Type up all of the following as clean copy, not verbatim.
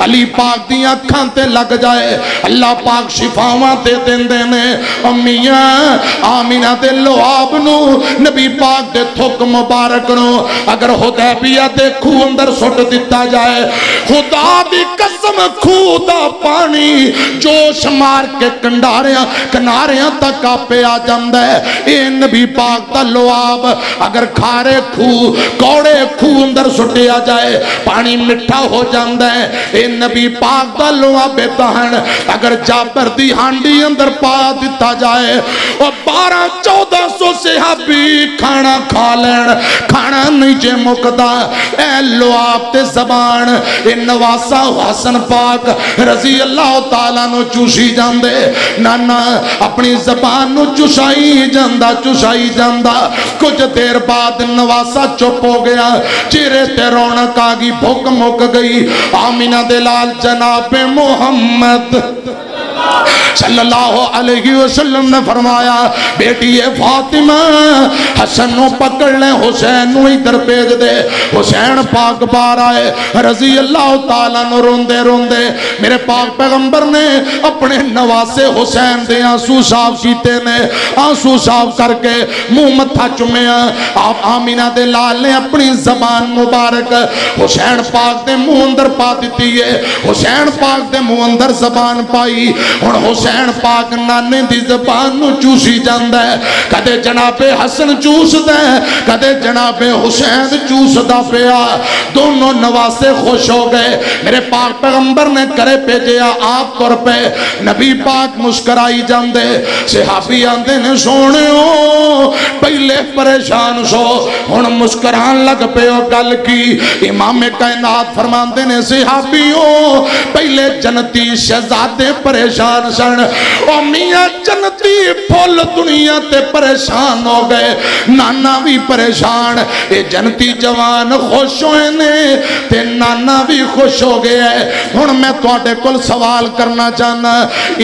علی پاک دی اکھاں تے لگ جائے اللہ پاک شفاواں تے دیندے نے امیاں آمینہ دے لعاب نو نبی پاک دے تھک مبارک نو اگر حدیبیہ دے کھو اندر سٹ دیتا جائے خدا دی قسم کھو دا پانی جوش مار کے کناریاں تک آپے آ جاندہ ہے اے نبی پاک دا لعاب اگر کھارے کھو کوڑے کھو اندر سٹے آ جائے پانی مٹھا ہو جاندہ ہے اے نبی پاک دا لعاب دہن اگر جابر دی ہانڈی اندر پا دیتا جائے اور 1200-1400 صحابی کھانا کھا لین کھانا نہیں جے مکدا اے لعاب تے زبان اے نواسا حسن پاک رضی اللہ تعالیٰ نو چوشی جاندے نانا اپنی زبان نو چوشائی جاندہ کچھ دیر بعد نواسا چپ ہو گیا چہرے تے رونق آگی بھوک مک گئی آمینہ دلال جناب محمد صلی اللہ علیہ وسلم نے فرمایا بیٹی فاطمہ حسن نو پکڑ لیں حسین نو ادھر بھیج دے حسین پاک بار آئے رضی اللہ تعالیٰ نو روندے میرے پاک پیغمبر نے اپنے نواسے حسین دے آنسو صاف کیتے نے آنسو صاف کر کے منہ متھا چمیا آپ آمینہ دے لال نے اپنی زبان مبارک حسین پاک دے منہ اندر پا دیتی ہے حسین پاک دے منہ اندر زبان پائی اور حسین پاک نانے دی زبان نو چوسی جاندہ ہے کدے جناب حسن چوس دے کدے جناب حسین چوس دا پیا دونوں نواسے خوش ہو گئے میرے پاک پیغمبر نے کرے بھیجیا آپ طور پہ نبی پاک مسکرائی جاندے صحابی آندے نے سونے ہو پہلے پریشان سو ہن مسکران لگ پہ ہو گل کی امام کائنات فرماندے نے صحابی ہو پہلے جنتی شہزادے پریشان سن او میاں جنتی پھول دنیا تے پریشان ہو گئے نانا بھی پریشان اے جنتی جوان خوش ہوئے نے تے نانا بھی خوش ہو گیا ہے ہن میں تواڈے کول سوال کرنا چاہنا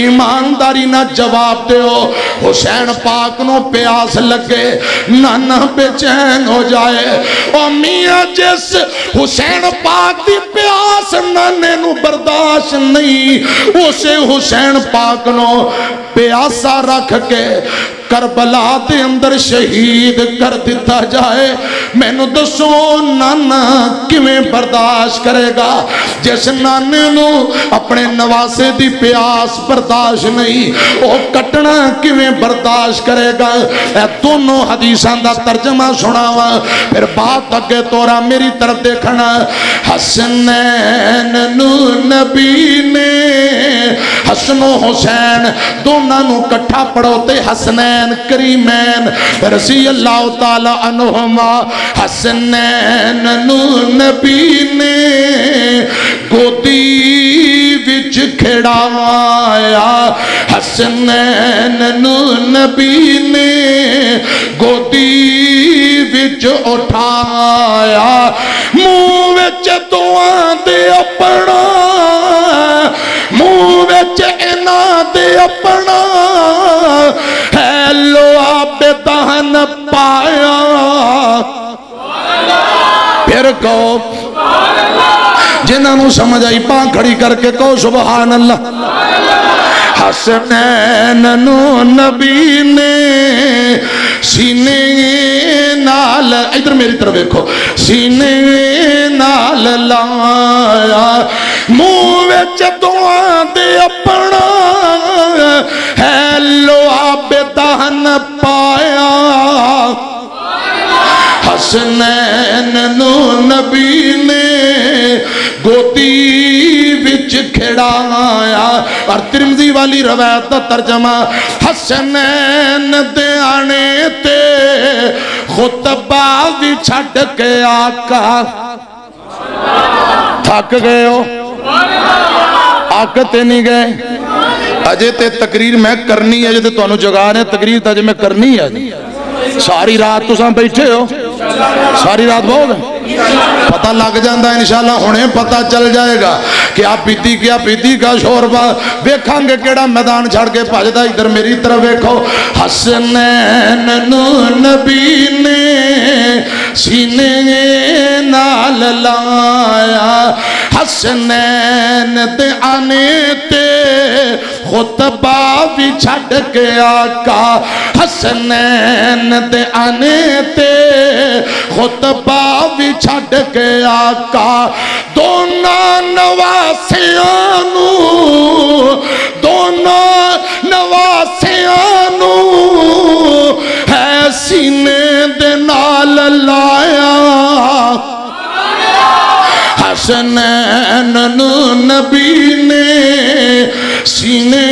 ایمانداری نہ جواب دیو حسین پاک نو پیاس لگے نانا بے چین ہو جائے او میاں جس حسین پاک دی پیاس نانے نو برداشت نہیں اسے حسین پاک نو پیاسا رکھ کے کربلا دے اندر شہید کر دیتا جائے میں نو دسو نانا کیویں برداشت کرے گا جس نانے نو اپنے نواسے دی پیاس برداشت نہیں وہ کٹنا کیویں برداشت کرے گا اے دونوں حدیثان دا ترجمہ سناوا پھر بات اگے تورا میری طرف دیکھنا حسنین نو نبی نے حسن و حسین دونوں نو کٹھا پڑھوتے حسنین کریمین رضی اللہ تعالی عنہما حسنین نو نبی نے گودی وچ کھڑایا حسنین نو نبی نے گودی وچ اٹھایا منہ وچ دعا دے اپنا منہ وچ انا دے اپنا ہے لعاب دہن پایا پھر کہو جنہاں نو سمجھ آئی پاں کھڑی کر کے کہو سبحان اللہ حسنین نو نبی نے سینے نال ادھر میری طرف دیکھو سینے نال لایا منہ وچ دعا دے اپنا ہے لعاب دہن پایا حسنین نو نبی نے گودی وچ کھڑایا اور ترمذی والی روایت دا ترجمہ حسنین دے آنے تے خطبہ بھی چھڑ کے آقا تھک گئے ہو آقتے نہیں گئے اجے تے تقریر میں کرنی ہے اجے تے تو انہوں جگہ رہے تقریر تا جے میں کرنی ہے ساری رات تو ساں بیٹھے ہو ساری رات بہت ہے پتہ لگ جاندہ انشاءاللہ ہونے پتہ چل جائے گا کیا پیتی کا شوربہ ویکھاں گے کیڑا میدان چھڑ کے پاجدہ ادھر میری طرف ویکھو حسنین نو نبی نے سینے نال لایا حسنین دے آنے تے خطبہ بھی چھڑ کے آقا حسنین دے آنے تے خطبہ بھی چھڑ کے آقا دونوں نواسیانو ہے سینے دے نال لایا حسنین نبی نے سینے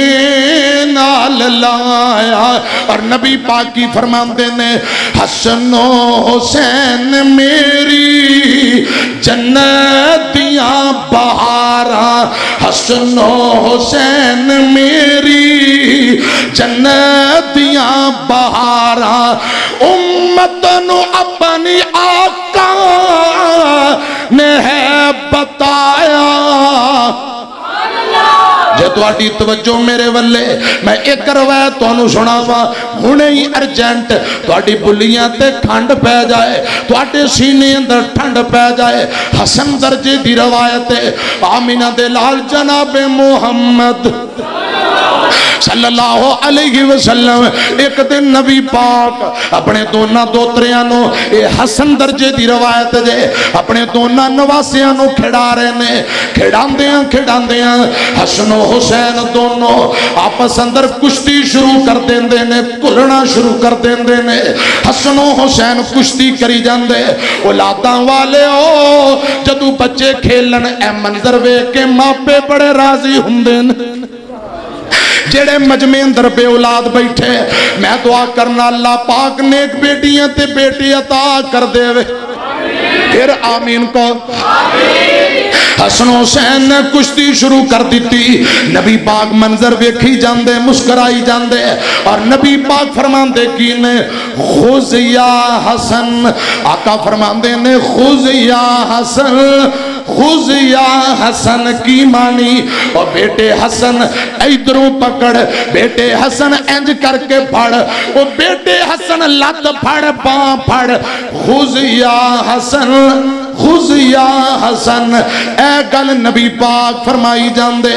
نال لایا اور نبی پاک کی فرماندے نے حسن و حسین میری جنت دیاں بہاراں حسن و حسین میری جنت دیاں بہاراں امت نو اپنی آقا نے ہے بتایا جے تواڈی توجہ میرے ولے میں ایک روایت تانوں سناواں ہنے ہی ارجنٹ تواڈی بلیاں تے ٹھنڈ پے جائے تواڈے سینے اندر ٹھنڈ پے جائے حسن درجے دی روایت ہے آمینہ دے لال جناب محمد صلی اللہ علیہ وسلم ایک دن نبی پاک اپنے دونہ دوتریانوں اے حسن درجے دی روایت جے اپنے دونہ نواسیانوں کھڑا رہے نے کھڑان دیاں حسن و حسین دونوں آپس اندر کشتی شروع کر دیں دے نے کلنا شروع کر دیں دے نے حسن و حسین کشتی کری جاندے اولاداں والے ہو جدو بچے کھیلن اے منظر وے کے ماں پہ بڑے راضی ہوندے نے جڑے مجمع اندر بے اولاد بیٹھے میں دعا کرنا اللہ پاک نیک بیٹیاں تے بیٹی عطا کر دے وے پھر آمین کو حسن حسین نے کشتی شروع کر دیتی نبی پاک منظر ویکھی جاندے مسکرائی جاندے اور نبی پاک فرماندے کی نے خذ یا حسن آقا فرماندے نے خذ یا حسن خذ یا حسن کی مانی اور بیٹے حسن ایدروں پکڑ بیٹے حسن انج کر کے پھڑ اور بیٹے حسن لت پھڑ پاں پھڑ خذ یا حسن خذ یا حسن اے گل نبی پاک فرمائی جاندے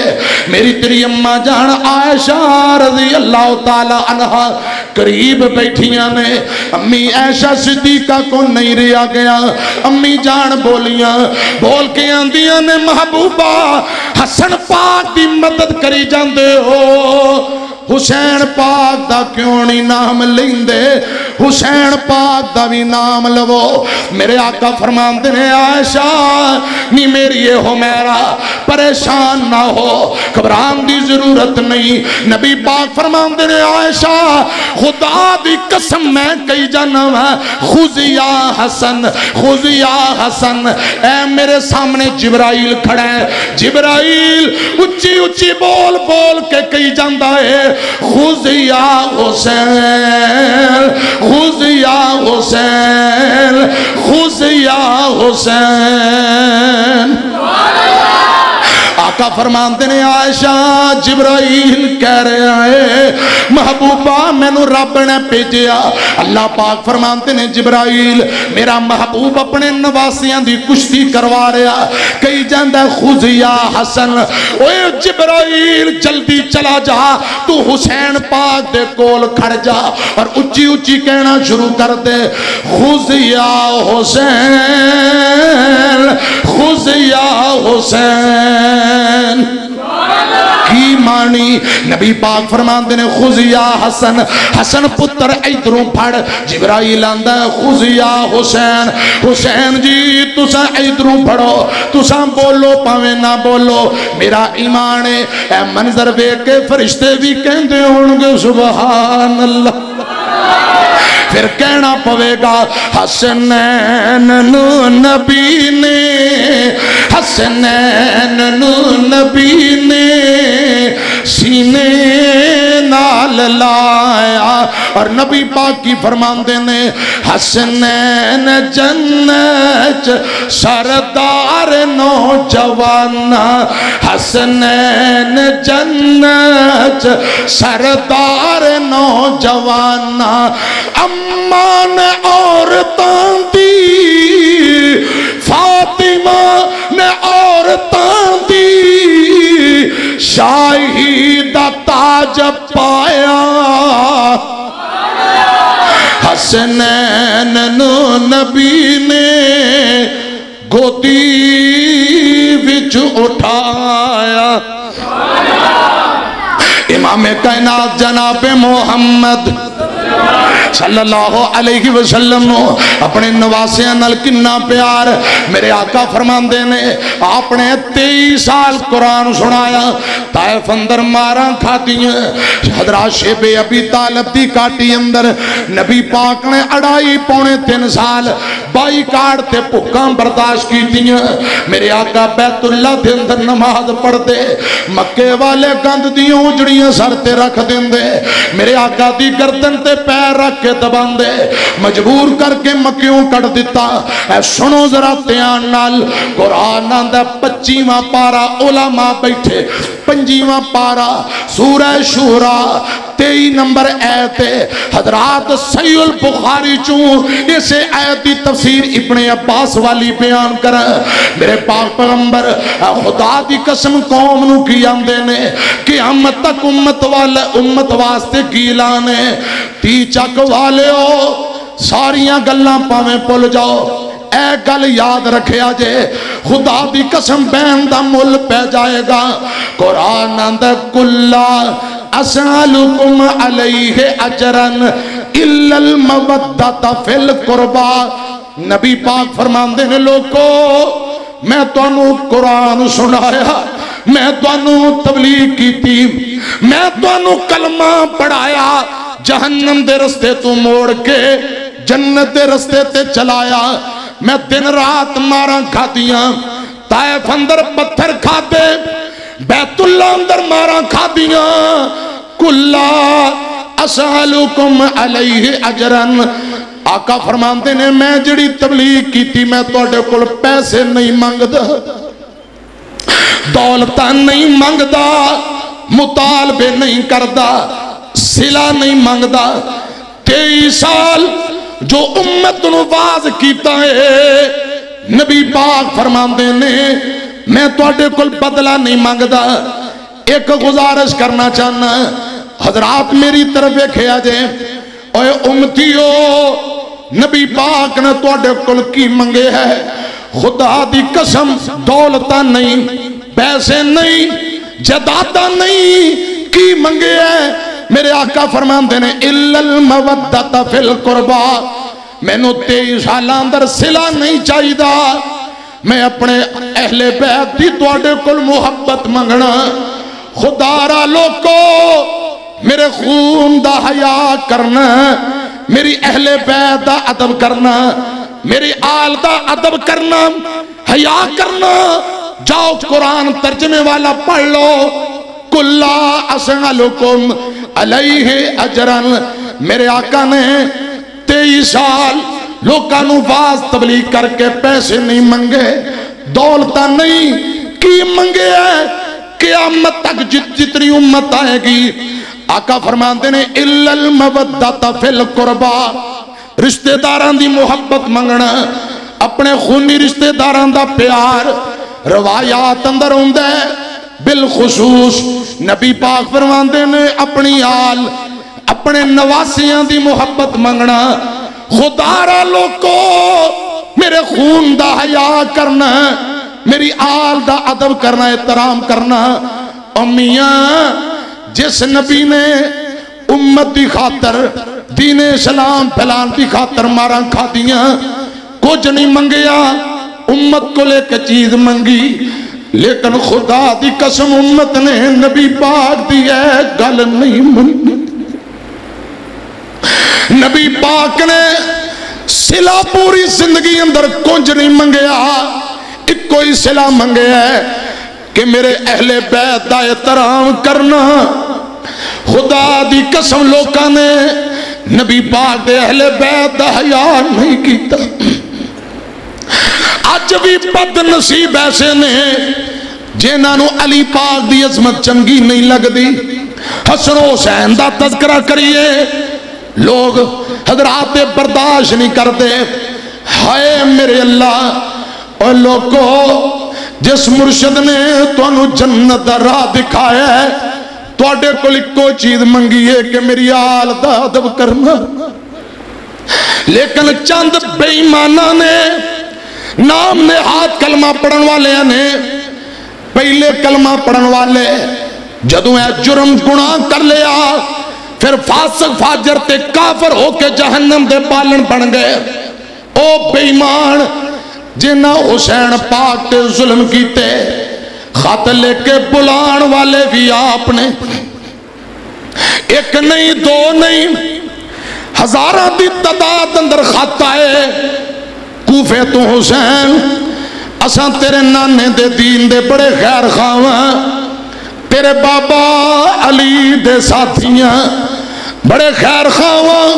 میری تیری اماں جان عائشہ رضی اللہ تعالی عنہ قریب بیٹھیاں نے امی عائشہ صدیقہ کو نہیں رہا گیا امی جان بولیاں بول کے آندیاں نے محبوبہ حسن پاک دی مدد کری جاندے ہو حسین پاک دا کیوں نہیں نام لیندے حسین پاک دا بھی نام لو میرے آقا فرماندے نے عائشہ نی میری یہ ہو میرا پریشان نہ ہو گھبران دی ضرورت نہیں نبی پاک فرماندے نے عائشہ خدا دی قسم میں کئی جانم ہے خذ یا حسن خذ یا حسن اے میرے سامنے جبرائیل کھڑا ہے جبرائیل اچھی اچھی بول بول کے کئی جاندہ ہے خذ یا حسین خذ یا حسین خذ یا حسین آقا فرماندے نے عائشہ جبرائیل کہہ رہے ہیں محبوبہ میں نو رب نے بھیجیا اللہ پاک فرماندے نے جبرائیل میرا محبوب اپنے نواسیاں دی کشتی کروا رہا کئی جاندہ خذ یا حسن اوے جبرائیل جلدی چلا جا تو حسین پاک دے کول کھڑ جا اور اچھی اچھی کہنا شروع کر دے خذ یا حسین خذ یا حسین کی مانی نبی پاک فرماندے نے خذ یا حسن حسن پتر ایدروں پھڑ جبرائیل آندہ خذ یا حسین حسین جی تسا ایدروں پھڑو تسا بولو پاوے نہ بولو میرا ایمان ہے اے منظر وے کے فرشتے بھی کہندے ہونگے سبحان اللہ پھر کہنا پوے گا حسنین نبی نے حسنین نبی نے سینے نال لایا اور نبی پاک کی فرماندے نے حسنین جنت سردار نوجوان حسنین جنت سردار نوجوان امان عورتاں دی فاطمہ نے عورتاں جب پایا حسنین نبی نے گودی وچ اٹھایا امام کائنات جناب محمد صلی اللہ علیہ وسلم اپنے نواسیاں نال کنا پیار میرے آقا فرماندے نے آپ نے 23 سال قرآن سنایا طائف اندر ماراں کھاتیاں حضرات شیب ابی طالب دی کاٹی اندر نبی پاک نے 2.5-3 سال بائی کاٹ تے پکاں برداشت کی دیاں میرے آقا بیت اللہ دے اندر نماز پڑھ دے مکے والے گند دیاں اجڑیاں سر تے رکھ دیں دے میرے آقا دی گردن تے پیر رکھ کے دبان دے مجبور کر کے مکیوں کٹ دیتا اے سنو ذرا تیان نال قرآن آندہ 25واں پارا علماء بیٹھے 25واں پارا سورہ شورا 23 نمبر آیت حضرات صحیح البخاری چون اسے آیت دی تفسیر ابن عباس والی بیان کر میرے پاک پیغمبر خدا دی قسم قوم نو کی آندے نے قیامت تک امت واسطے گیلانے تی چک والے ہو ساریاں گلاں پاویں پل جاؤ اے گل یاد رکھیا جے خدا دی قسم بین دا مل پہ جائے گا قرآن اندر کلا اسالکم علیہ اجرن الا المودۃ فی القربا نبی پاک فرماندے نے لوگو میں تانوں قرآن سنایا میں تانوں تبلیغ کی تھی میں تانوں کلمہ پڑھایا جہنم دے رستے تو موڑ کے جنت دے رستے تے چلایا میں دن رات ماراں کھاتیاں طائف اندر پتھر کھاتے بیت اللہ اندر ماراں کھاتیاں کلا اسالکم علیہ اجرن آقا فرماندے نے میں جڑی تبلیغ کی تھی میں توڑے کل پیسے نہیں مانگدا دولتہ نہیں مانگدا مطالبے نہیں کردا صلہ نہیں مانگدا 23 سال جو امت نواز کیتا ہے نبی پاک فرماندے نے میں توڑے کل بدلہ نہیں مانگدا ایک گزارش کرنا چاہنا حضرات میری طرف کھیا جائے اوے امتیو نبی پاک نے توڑے کل کی منگے ہے خدا دی قسم دولتہ نہیں پیسے نہیں جدادہ نہیں کی منگے ہے میرے آقا فرماندے نے الا المودۃ فی القربا میں نو 23 سال اندر صلہ نہیں چاہی دا میں اپنے اہل بیت دی توڑے کل محبت منگنا خدا را لوکو میرے خون دا حیاء کرنا میری اہل بیت دا ادب کرنا میری آل دا ادب کرنا حیاء کرنا جاؤ قرآن ترجمے والا پڑھ لو کلا اسالکم علیہ اجرن میرے آقا نے 23 سال لوکانو واز تبلیغ کر کے پیسے نہیں منگے دولتہ نہیں کی منگے ہے قیامت تک جتنی امت آئے گی آقا فرماندے نے الا المودۃ فی القربا رشتہ داران دی محبت منگنا اپنے خونی رشتہ داران دا پیار روایات اندر ہوندے بالخصوص نبی پاک فرماندے نے اپنی آل اپنے نواسیاں دی محبت منگنا خدا را لوکو میرے خون دا حیاء کرنا میری آل دا ادب کرنا احترام کرنا امیاں جس نبی نے امت دی خاطر دین اسلام پھیلان دی خاطر ماراں کھا دیاں کچھ نہیں منگیا امت کو لے کے چیز منگی لیکن خدا دی قسم امت نے نبی پاک دی ہے گل نہیں منگی نبی پاک نے صلہ پوری زندگی اندر کچھ نہیں منگیا ایک کوئی صلہ منگے ہے کہ میرے اہل بیت دا احترام کرنا خدا دی قسم لوکاں نے نبی پاک دے اہل بیت دا حیاء نہیں کیتا آج بھی بد نصیب ایسے نے جنہاں علی پاک دی عظمت چنگی نہیں لگ دی حسن و حسین دا تذکرہ کریے لوگ حضرات برداشت نہیں کرتے ہائے میرے اللہ اور لوگوں جس مرشد نے تو انہوں جنت راہ دکھایا ہے تواڈے کول اکو چیز منگی ہے کہ میری آل دا ادب کرنا، لیکن چند بے ایمانہ نے نام نے ہاتھ کلمہ پڑھن والے نے، پہلے کلمہ پڑھن والے جدوں اے جرم گناہ کر لیا پھر فاسق فاجر تے کافر ہو کے جہنم دے بالن بن گئے۔ او بے ایمان جنہ حسین پاک تے ظلم کیتے، خط لے کے بلان والے بھی آپ نے، ایک نہیں دو نہیں ہزارہ دی تعداد اندر خط آئے، کوفے تو حسین اساں تیرے نانے دے دین دے بڑے خیر خواہاں، تیرے بابا علی دے ساتھیاں بڑے خیر خواہاں،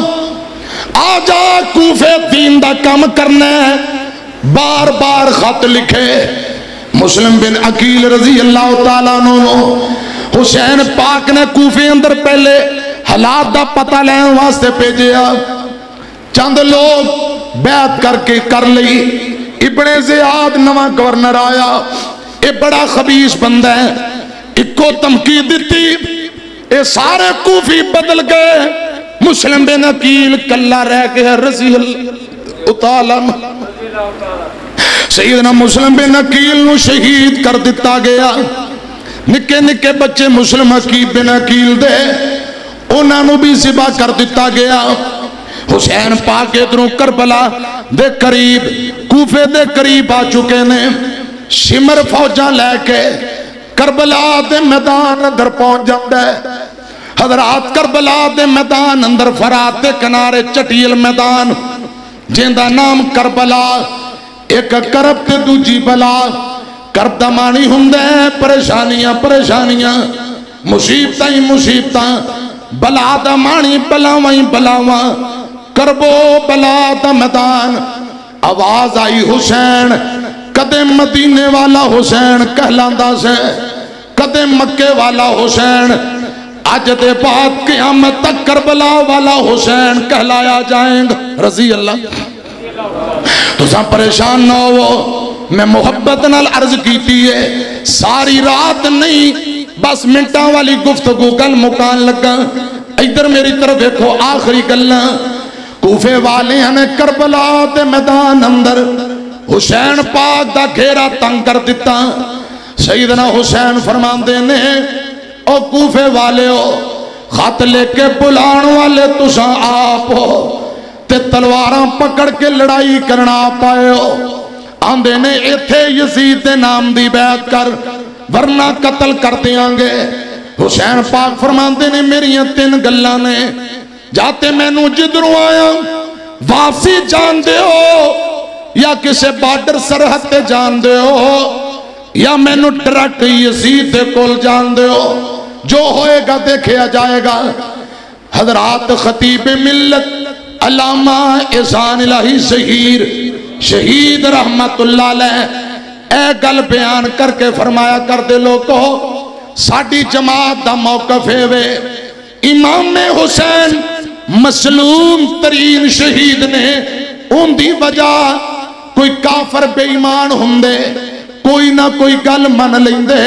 آ جا کوفے دین دا کام کرنا ہے۔ بار بار خط لکھے، مسلم بن عقیل رضی اللہ تعالیٰ عنہ حسین پاک نے کوفے اندر پہلے حالات دا پتہ لین واسطے بھیجیا، چند لوگ بیعت کر کے کر لی، ابن زیاد نواں گورنر آیا، اے بڑا خبیث بندہ ہے، اکو تمکی دیتی، اے سارے کوفی بدل گئے، مسلم بن عقیل کلا رہ گیا رضی اللہ تعالیٰ سیدنا مسلم بن عقیل نو شہید کر دیتا گیا، نکے نکے بچے مسلم عقیل بن عقیل دے انہاں نو بھی ذبح کر دیتا گیا۔ حسین پاک ادھروں کربلا دے قریب کوفے دے قریب آ چکے نے، شمر فوجاں لے کے کربلا دے میدان اندر پہنچ جاندے، حضرات کربلا دے میدان اندر فرات دے کنارے چٹیل میدان جن دا نام کربلا، ایک کرب تے دوجی بلا، کرب دا معنی ہوندے پریشانیاں پریشانیاں، مصیبتاں ہی مصیبتاں، بلا دا معنی بلاواں ہی بلاواں، کربو بلا دا میدان۔ آواز آئی حسین، کدے مدینے والا حسین کہلاندا سے، کدے مکے والا حسین، آج دے بعد قیامت تک کربلا والا حسین کہلایا جائیں گا رضی اللہ۔ تو ساں پریشان نہ ہو، میں محبت نال عرض کیتی ہے، ساری رات نہیں بس منٹاں والی گفتگو گل مکان لگا۔ ادھر میری طرف دیکھو آخری گلاں، کوفے والے نے کربلا دے میدان اندر حسین پاک دا گھیرا تنگ کر دیتا۔ سیدنا حسین فرماندے نے، او کوفے والے ہو، خط لے کے بلان والے تساں آپ ہو تے تلواراں پکڑ کے لڑائی کرنا پائے ہو، آندے نے ایتھے یزید دے نام دی بیعت کر ورنہ قتل کر دیاں گے۔ حسین پاک فرماندے نے میریاں تین گلاں نے، جاتے میں نو جدروں آیا واپسی جان دے ہو یا کسے بارڈر سرحد تے جان دے ہو یا میں نو ڈائریکٹ یزید دے کول جان دے ہو، جو ہوئے گا دیکھیا جائے گا۔ حضرات خطیب ملت علامہ احسان الہی ظہیر شہید رحمت اللہ علیہ اے گل بیان کر کے فرمایا کر دے لوگو، ساڑی جماعت دا موقف ہے وے، امام حسین مسلوم ترین شہید نے، ان دی وجہ کوئی کافر بے ایمان ہوندے کوئی نہ کوئی گل من لیندے،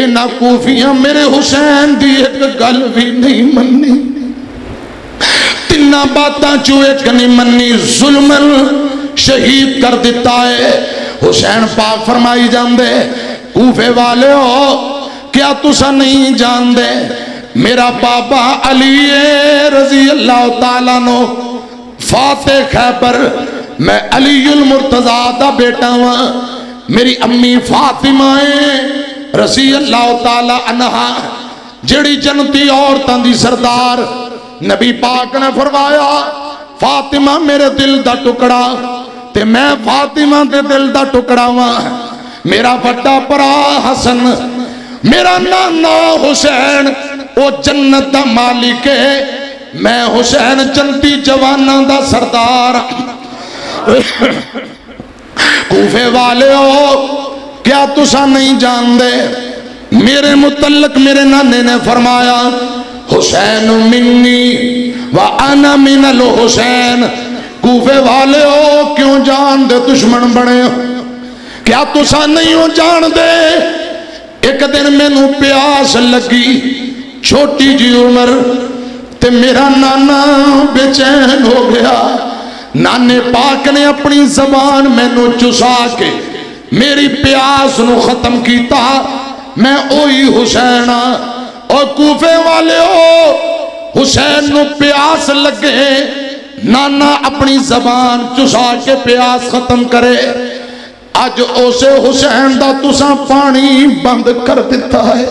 انہاں کوفیاں میرے حسین دی ایک گل بھی نہیں مننی، تنہ باتاں چو ایک نہیں مننی، ظلمن شہید کر دیتا ہے۔ حسین پاک فرمائی جان دے، کوفے والے ہو کیا تسا نہیں جان دے، میرا بابا علی رضی اللہ تعالیٰ نو فاتح خیبر، میں علی المرتضیٰ دا بیٹا ہوں، میری امی فاطمہ رضی اللہ تعالیٰ عنہ جڑی جنتی عورتاں دی سردار، نبی پاک نے فرمایا فاطمہ میرے دل دا ٹکڑا تے میں فاطمہ دے دل دا ٹکڑا ہوں، میرا بڑا پرا حسن، میرا نانا حسین او جنت دا مالک ہے، میں حسین جنتی جواناں دا سردار۔ کوفے والے ہو کیا تسا نہیں جان دے، میرے متعلق میرے نانے نے فرمایا حسین منی وانا من الحسین۔ کوفے والے ہو کیوں جان دے دشمن بنے ہو، کیا تسا نہیں ہو جان دے، ایک دن میں نو پیاس لگی، چھوٹی جی عمر تے میرا نانا بے چین ہو گیا. نانے پاک نے اپنی زبان مینوں چسا کے میری پیاس نو ختم کیتا. میں اوہی حسین ہاں. اور کوفے والے ہو حسین نو پیاس لگے نانا اپنی زبان چسا کے پیاس ختم کرے. اج اسے حسین دا تساں پانی بند کر دیتا ہے.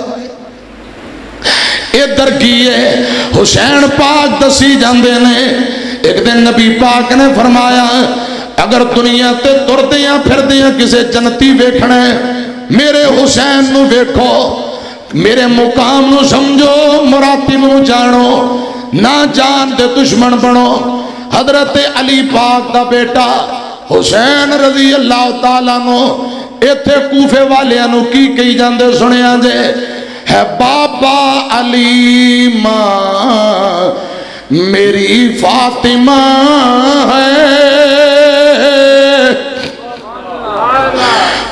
ادھر کیے حسین پاک دسی جاندے نے. ایک دن نبی پاک نے فرمایا اگر دنیا تے تردیاں پھردیاں کسے جنتی ویکھنے میرے حسین نو ویکھو. میرے مقام نو سمجھو مراتب نو جانو نہ جان دے دشمن بنو. حضرت علی پاک دا بیٹا حسین رضی اللہ تعالیٰ نو ایتھے کوفے والیاں نو کی کہی جاندے سنیا جے ہے بابا علی ماں میری فاطمہ ہے.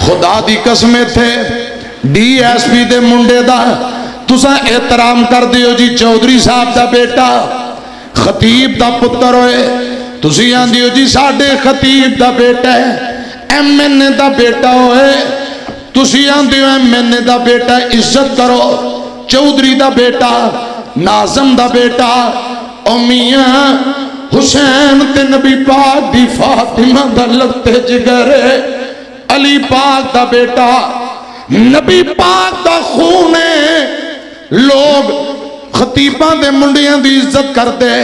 خدا دی قسمیں تھے ڈی ایس پی دے منڈے دا تساں احترام کر دیو جی چودھری صاحب دا بیٹا خطیب دا پتر ہوئے. تسی آندیو جی ساڑھے خطیب دا بیٹا ہے ایم این اے دا بیٹا ہوئے. تسی آندیو ایم این اے دا بیٹا عزت کرو. چودھری دا بیٹا ناظم دا بیٹا او میاں حسین تے نبی پاک دی فاطمہ دا لگتے جگرے. علی پاک دا بیٹا نبی پاک دا خونے. لوگ خطیباں دے منڈیاں دی عزت کر دے.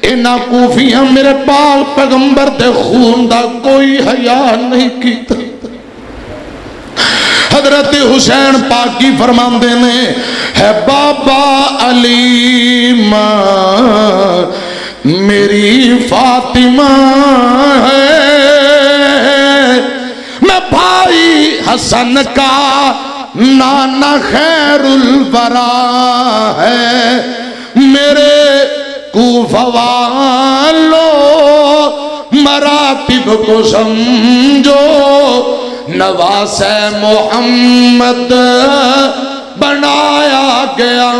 اینا کوفیاں میرے پاک پیغمبر دے خون دا کوئی حیاء نہیں کیتا. حضرت حسین پاک کی فرمان دینے ہے بابا علی ماں میری فاطمہ ہے. میں بھائی حسن کا نانا خیر الورا ہے. میرے کوفہ والو مراتب کو سمجھو نواز محمد بنایا گیا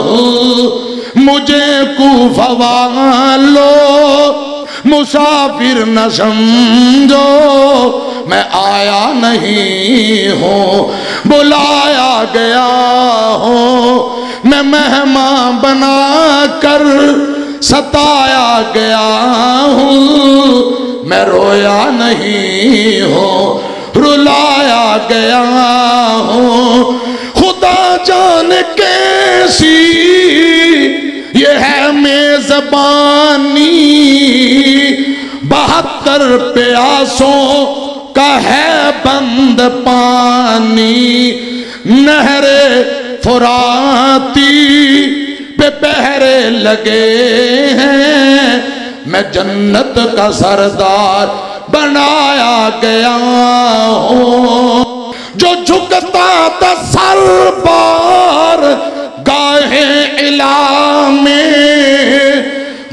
ہوں. مجھے کوفہ والو مسافر نہ سمجھو میں آیا نہیں ہوں بلایا گیا ہوں. میں مہمان بنا کر ستایا گیا ہوں. میں رویا نہیں ہوں رلایا گیا ہوں. خدا جان کیسی یہ ہے میزبانی 72 پیاسوں کا ہے بند پانی. نہر فراتی پہ پہرے لگے ہیں. میں جنت کا سردار بنایا گیا ہوں. جو جھکتا تھا سر بار گاہ الہ میں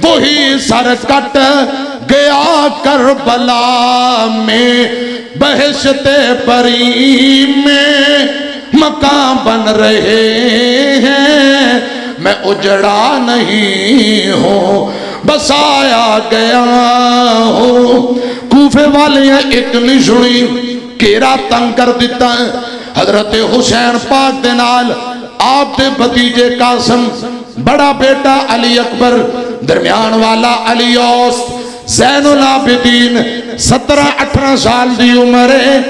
وہی سر کٹ گیا کربلا میں. بہشت پری میں مکان بن رہے ہیں. میں اجڑا نہیں ہوں بسایا گیا ہوں. کوفے والے ایک نہیں سنی کیرا تنگ کر دیتا ہے. حضرت حسین پاک دے نال آپ دے بھتیجے قاسم بڑا بیٹا علی اکبر درمیان والا علی اوس زین العابدین 17-18 سال دی عمر ہے.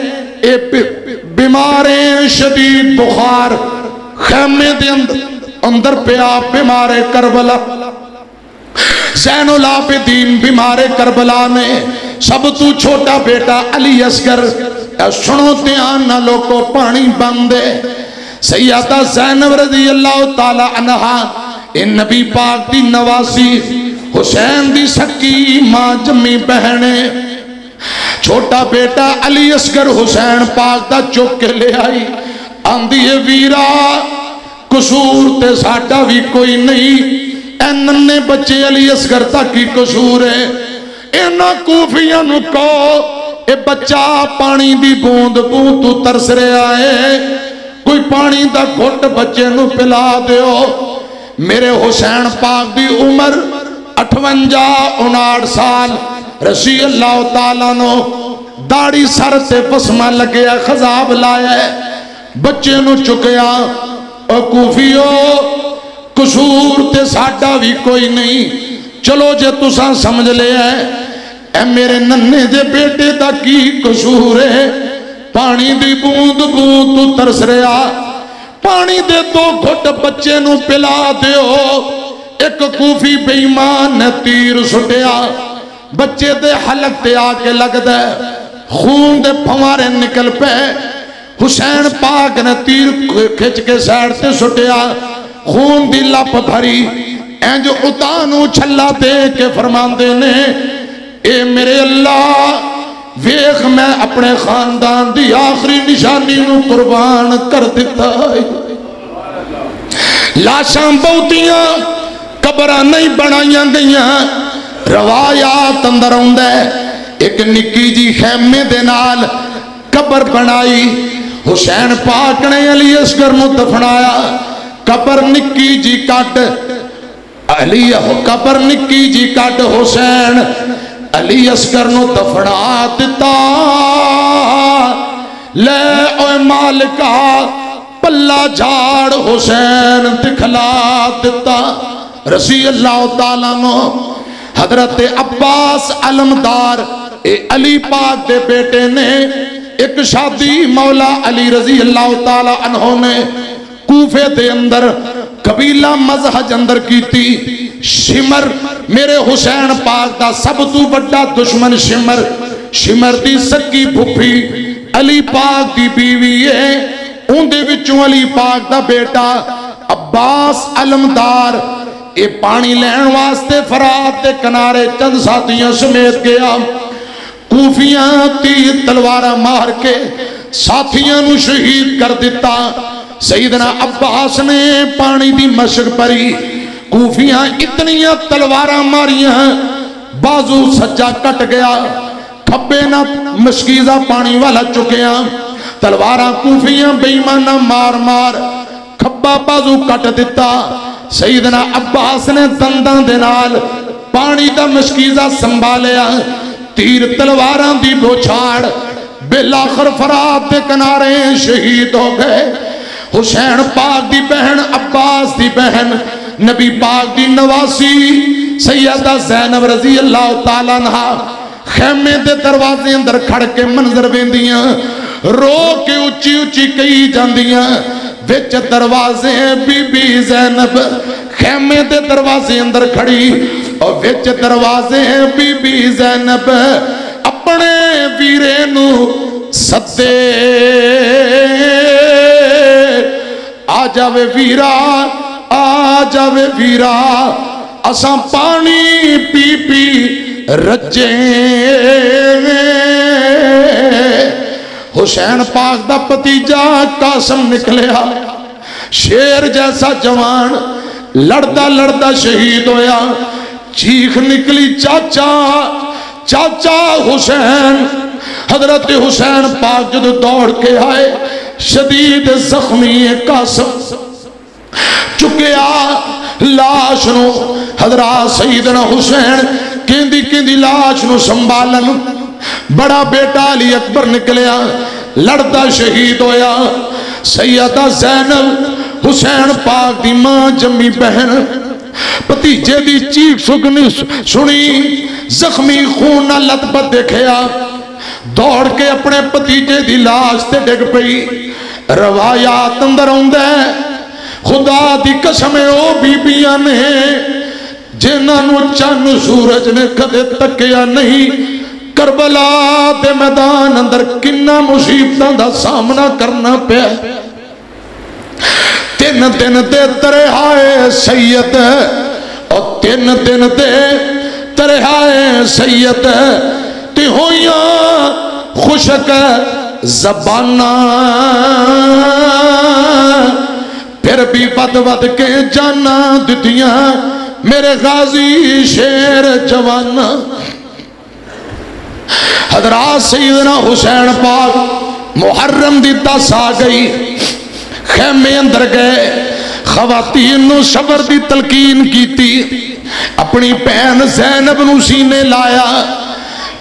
بیماریں شدید بخار خیمے دے اندر پیا بیمار کربلا. زین العابدین بیمار کربلا میں سب تو چھوٹا بیٹا علی اصغر سنو دھیان نہ لوگو پانی بندے. سیدہ زینب رضی اللہ تعالی عنہا ان نبی پاک دی نواسی حسین دی سکی ماں جمی بہنے. چھوٹا بیٹا علی اصغر حسین پاک دا چک کے لے آئی. آندھی ویرا قصور تے ساڈا بھی کوئی نہیں. اے ننے بچے علی اصغر تک کی قصور ہے. اینا کوفیاں نو کو اے بچہ پانی دی بوند بوند تو ترس رہا ہے. کوئی پانی دا گھٹ بچے نو پلا دیو. میرے حسین پاک دی عمر 58-59 سال رضی اللہ تعالیٰ نو داڑی سر تے پسمہ لگیا خضاب لایا ہے بچے نو چکیا او کوفیو قصور تے ساڈا بھی کوئی نہیں چلو جے تساں سمجھ لے اے میرے ننے دے بیٹے دا کی قصور ہے پانی دی بوند بوند تو ترس رہا پانی دے 2 گھٹ بچے نو پلا دیو ایک کوفی بے ایمان نے تیر سٹیا بچے دے حلق تے آکے لگ دے خون دے پھوارے نکل پے حسین پاک نے تیر کھچ کے سیڑ سے سٹیا خون دی لپ بھری این جو اتانو چھلا دے کے فرماندے نے اے میرے اللہ ویخ میں اپنے خاندان دی آخری نشانی نو قربان کر دیتا ہے لاشاں بہتیاں قبرہ نہیں بنائیاں گئیاں روایات اندر ہوندے ایک نکی جی خیمے دے نال قبر بنائی حسین پاک نے علی اصغر نو دفنایا قبر نکی جی کٹ علی قبر نکی جی کٹ حسین علی اصغر نو دفنا دیتا لے اوے مالکا پلہ جھاڑ حسین دکھلا دیتا رضی اللہ تعالیٰ نو حضرت عباس علمدار علی پاک دے بیٹے نے ایک شادی مولا علی رضی اللہ تعالیٰ عنہ نے کوفے دے اندر قبیلہ مذہج اندر کی تھی شمر میرے حسین پاک دا سب تو بڑا دشمن شمر دی سکی بھپی علی پاک دی بیوی ہے ان دے وچوں علی پاک دا بیٹا عباس علمدار اے پانی لین واسطے فرات دے کنارے چند ساتھیاں سمیت گیا کوفیاں تیر تلوارہ مار کے ساتھیاں نو شہید کر دیتا سیدنا عباس نے پانی دی مشق پری کوفیاں اتنیاں تلوارہ ماریاں بازو سجا کٹ گیا کھبے نہ مشکیزہ پانی والا چکیاں تلوارہ کوفیاں بیمانہ مار مار کھبا بازو کٹ دیتا سیدنا عباس نے دندان دینال پانی دا مشکیزہ سنبھالیا تیر تلواراں دی بوچھاڑ بالآخر فرات دے کنارے شہید ہو گئے حسین پاک دی بہن عباس دی بہن نبی پاک دی نواسی سیدہ زینب رضی اللہ تعالیٰ عنہ خیمے دے دروازے اندر کھڑ کے منظر بیندیاں رو کے اچھی اچھی کئی جاندیاں وچ دروازے بی بی زینب خیمے دے دروازے اندر کھڑی اور وچ دروازے بی بی زینب اپنے ویرے نو سدے آ جاوے ویرا آ جاوے ویرا اساں پانی پی پی رجے حسین پاک دا پتیجا قاسم نکلیا شیر جیسا جوان لڑدا لڑدا شہید ہویا چیخ نکلی چاچا چاچا حسین حضرت حسین پاک جدو دوڑ کے آئے شدید زخمی قاسم چکیا لاش نو حضرت سیدنا حسین کیندی لاش نو سنبھالن بڑا بیٹا علی اکبر نکلیا لڑتا شہید ہویا سیدہ زینب حسین پاک دی ماں جمی بہن پتیجے دی چیخ سگنی سنی زخمی خون نہ لطبت دیکھیا دوڑ کے اپنے پتیجے دی لاش تے ڈگ پئی روایات اندر ہوندے خدا دی قسم او بی بیاں نے جنہاں نو چن سورج نے کدے تکیا نہیں کربلا دے میدان اندر کنہ مصیبتاں دا سامنا کرنا پیا تین دن دے ترہائے سید اور تین دن دے ترہائے سید تے ہویاں خوشک زبانہ پھر بھی ود ود کے جانا دتیاں میرے غازی شیر جوانا حضرات سیدنا حسین پاک محرم دی 10 آ گئی خیمے اندر گئے خواتین نو صبر دی تلقین کیتی اپنی بہن زینب نو سینے لایا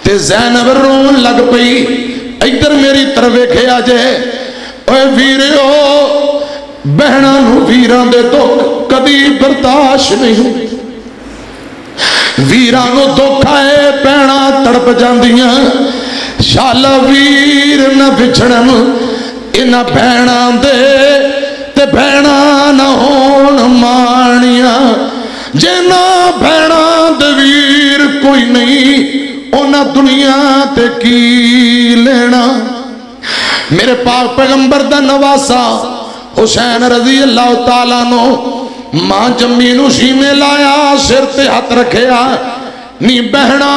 تے زینب رون لگ پئی ادھر میری طرف ویکھیا جے اے ویریو بہناں نو ویراں دے دکھ کبھی برداشت نہیں ہوئی ویراں نو دکھ آئے بہناں تڑپ جاندیاں شالا ویر نہ بچھڑن انہاں بہناں دے تے بہناں نہ ہون مانیاں جنا بہناں دے ویر کوئی نہیں اونا دنیا تے کی لینا میرے پاک پیغمبر دا نواسا حسین رضی اللہ تعالیٰ نو ماں جمی نو سینے لایا سر تے ہاتھ رکھیا نی بہنا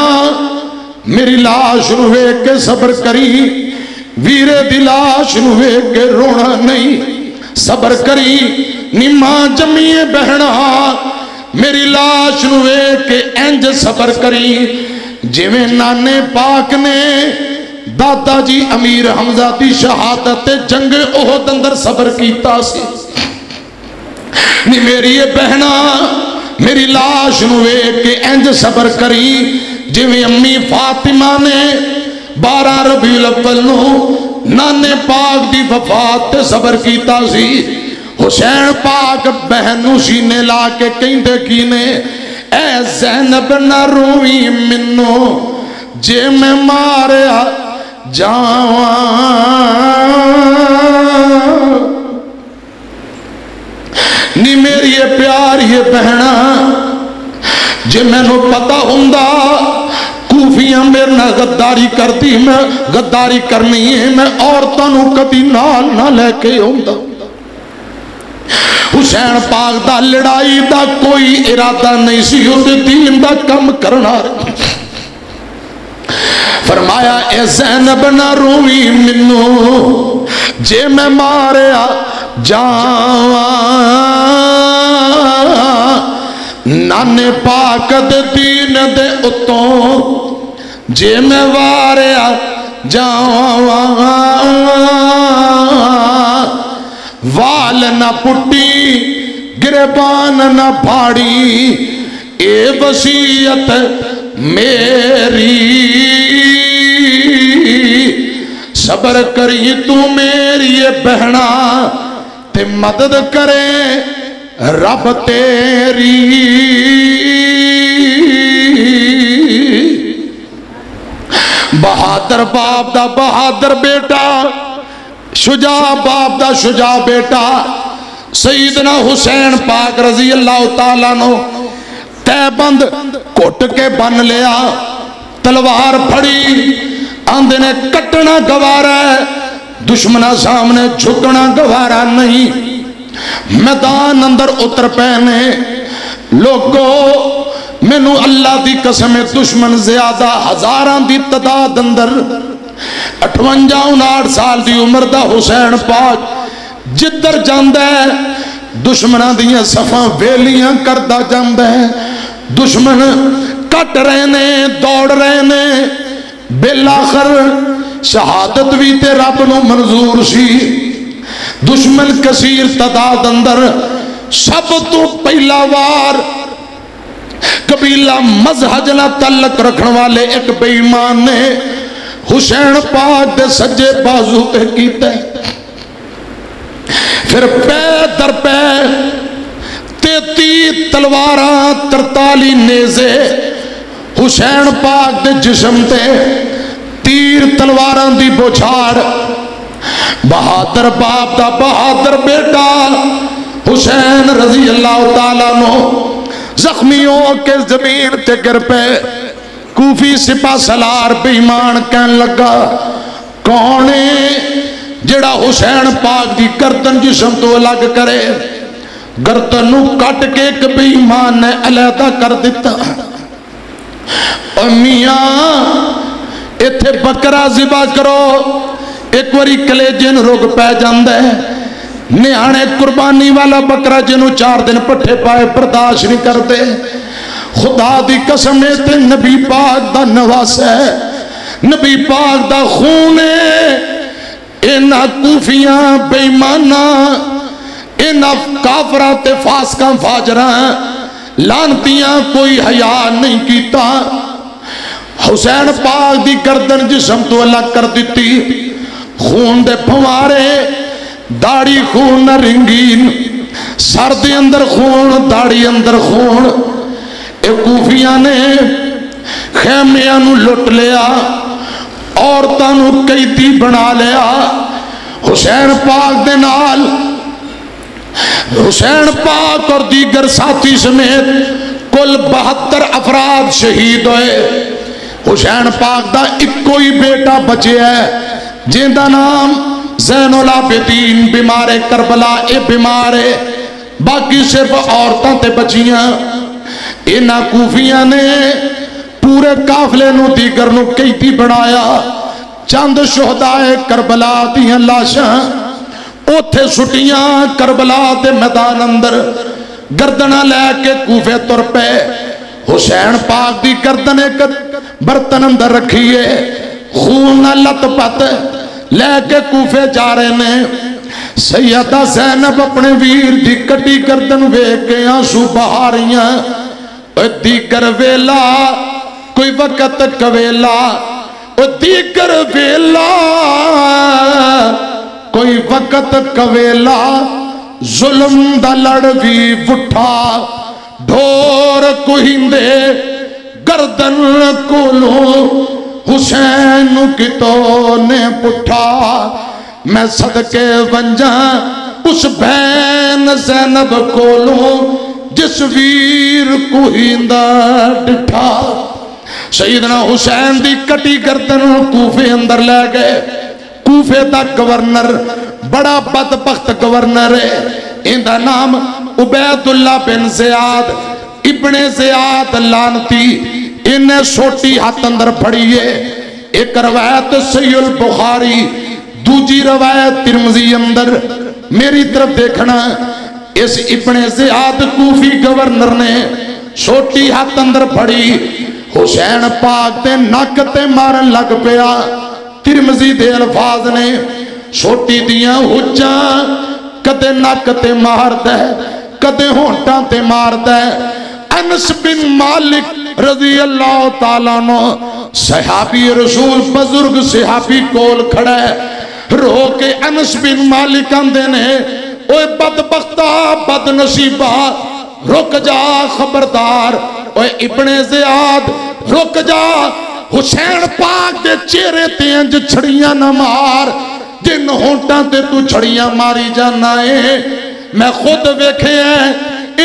میری لاش نوے کے صبر کری ویرے دی لاش نوے کے رونا نہیں صبر کری نی ماں جمی بہنا میری لاش نوے کے انج صبر کری جویں نانے پاک نے دادا جی امیر حمزہ دی شہادت جنگ احد اندر صبر کیتا سی نی میری بہنا میری لاش نوے کے انج صبر کری جویں امی فاطمہ نے 12 ربیع الاول نو نانے پاک دی وفات تے صبر کیتا سی حسین پاک بہن نو سینے لا کے کہندے کینے اے زینب نہ روئی منو جے میں ماریا جاواں نی میری یہ پیار یہ بہنا جے میں نو پتا ہوندا کوفیاں میرے نہ غداری کرتی میں غداری کرنی ہے میں عورتاں نو کبھی نال نہ لے کے ہوندا حسین پاک دا لڑائی دا کوئی ارادہ نہیں سی اس دین دا کم کرنا فرمایا اے زینب نہ روئی منو جے میں ماریا جاواں نانے پاک دے دین دے اتوں جے میں واریا جاواں وال نہ پٹی گربان نہ پھاڑی اے وصیت میری صبر کری تو میری بہنا تے مدد کرے رب تیری بہادر باپ دا بہادر بیٹا شجاع باپ دا شجاع بیٹا سیدنا حسین پاک رضی اللہ تعالیٰ نو تے بند کٹ کے بن لیا تلوار پھڑی آندے نے کٹنا گوارا ہے دشمنہ سامنے جھکنا گوارا نہیں میدان اندر اتر پہنے لوگو مینو اللہ دی قسم دشمن زیادہ ہزاران دی تعداد اندر 58-59 سال دی عمر دا حسین پاک جدر جاندہ ہے دشمنہ دیاں صفاں ویلیاں کردہ جاندہ ہے دشمن کٹ رہنے دوڑ رہنے بالآخر شہادت بھی تے رب نو منظور سی دشمن کثیر تعداد اندر سب تو پہلا وار قبیلہ مذہب نہ تعلق رکھنے والے ایک بے ایمان نے حسین پاک دے سجے بازو تے کیتے پھر پے در پے 33 تلواراں 43 نیزے حسین پاک دے جسم تے تیر تلواراں دی بوچھاڑ بہادر باپ دا بہادر بیٹا حسین رضی اللہ تعالیٰ نو زخمیوں کے زمین تے گر پہ کوفی سپاہ سالار بے ایمان کہن لگا کونے جڑا حسین پاک دی گردن جسم تو الگ کرے گردنوں کٹ کے ایک بے ایمان نے علیحدہ کر دیتا میاں اتھے بکرا ذبح کرو ایک وری کلیجن روگ پہ جاندے نیانے قربانی والا بکرا جنہوں 4 دن پٹھے پائے برداشت نہیں کرتے خدا دی قسم تے نبی پاک دا نواس ہے نبی پاک دا خون ہے اینا کوفیاں بے ایمانہ انہاں کافراں تے فاسقاں فاجراں لانتیاں کوئی حیا نہیں کیتا. حسین پاک دی گردن جسم تو الگ کر دیتی, خون دے پھوارے, داڑھی خون نہ رنگین, سر دے اندر خون, داڑھی اندر خون. اے کوفیاں نے خیمیاں نو لٹ لیا, عورتاں نو قیدی بنا لیا. حسین پاک دے نال حسین پاک اور دیگر ساتھی سمیت کل 72 افراد شہید ہوئے. حسین پاک دا ایک کوئی بیٹا بچے ہے جن دا نام زین العابدین بیمار کربلا اے بیمار ہے, باقی صرف عورتاں تے بچیاں. انہاں کوفیاں نے پورے قافلے نو دیگر نو قیدی بنایا. چند شہدائے کربلا دیاں لاشاں اوتھے سٹیاں کربلا دے میدان اندر, گردنہ لے کے کوفے تر پے. حسین پاک دی گردن ایک برتن اندر رکھیے, خون نہ لت پت لے کے کوفے جا رہے نے. سیدہ زینب اپنے ویر دی کٹی گردن ویکھ کے آنسو بہا رہیاں. دیگر ویلا کوئی وقت کویلا, دیگر ویلا کوئی وقت کویلا, ظلم دا لڑ بھی وٹھا, ڈھور کوہندے گردن کولوں حسین کتوں نے پٹھا. میں صدقے ونجاں اس بہن زینب کولوں جس ویر کوہندہ ڈٹھا. سیدنا حسین دی کٹی گردن کوفے اندر لے گئے. کوفے دا گورنر بڑا بدبخت گورنر ہے, ان دا نام عبیداللہ بن زیاد ابن زیاد لانتی. انہیں سوٹی ہاتھ اندر پڑھی ہے. ایک روایت صحیح البخاری, دوجی روایت ترمذی اندر. میری طرف دیکھنا, اس ابن زیاد کوفی گورنر نے سوٹی ہاتھ اندر پڑھی, حسین پاک تے نک تے مارن لگ پیا. ترمذی دے الفاظ نے سوٹی دیاں حجاں کدے نک تے ماردا ہے, کدے ہونٹاں تے ماردا ہے. انس بن مالک رضی اللہ تعالیٰ عنہ صحابی رسول بزرگ صحابی کول کھڑا ہے, رو کے انس بن مالک آندے نے, اوے بدبختہ بد نصیبہ رک جا, خبردار اوے ابن زیاد رک جا, حسین پاک دے چہرے تے انج چھڑیاں نہ مار جن ہونٹاں تے تو چھڑیاں ماری جانا ہے. میں خود ویکھے ہیں